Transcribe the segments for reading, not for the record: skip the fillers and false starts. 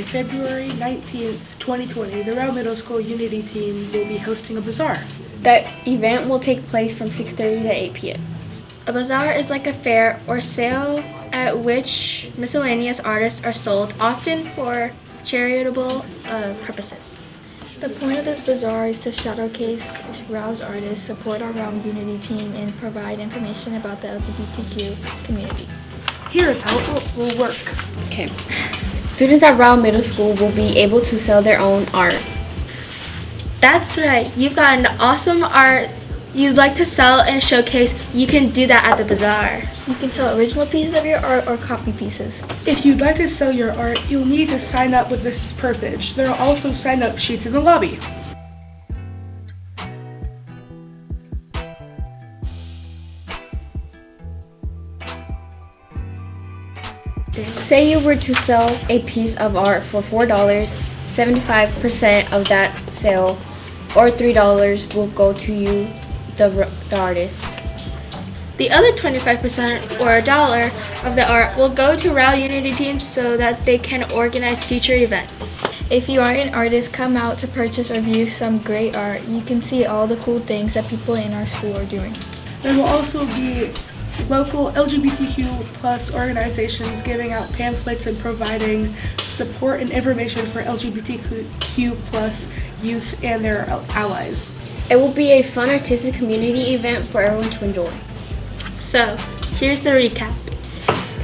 February 19th, 2020, the Rowe Middle School Unity team will be hosting a bazaar. The event will take place from 6:30 to 8 p.m. A bazaar is like a fair or sale at which miscellaneous artists are sold, often for charitable purposes. The point of this bazaar is to showcase Rowe's artists, support our Rowe Unity team, and provide information about the LGBTQ community. Here is how it will work. Okay. Students at Rowe Middle School will be able to sell their own art. That's right. You've got an awesome art you'd like to sell and showcase. You can do that at the bazaar. You can sell original pieces of your art or copy pieces. If you'd like to sell your art, you'll need to sign up with Mrs. Purpich. There are also sign-up sheets in the lobby. Say you were to sell a piece of art for $4, 75% of that sale, or $3, will go to you, the artist. The other 25% or $1 of the art will go to Rowe Unity teams so that they can organize future events. If you are an artist, come out to purchase or view some great art. You can see all the cool things that people in our school are doing. There will also be local LGBTQ plus organizations giving out pamphlets and providing support and information for LGBTQ plus youth and their allies. It will be a fun artistic community event for everyone to enjoy. So, here's the recap.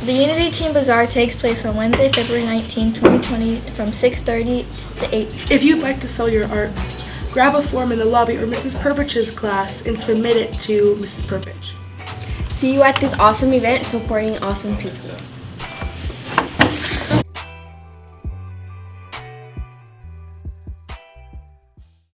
The Unity Team Bazaar takes place on Wednesday, February 19, 2020 from 6:30 to 8. If you'd like to sell your art, grab a form in the lobby or Mrs. Purpich's class and submit it to Mrs. Purpich. See you at this awesome event supporting awesome people.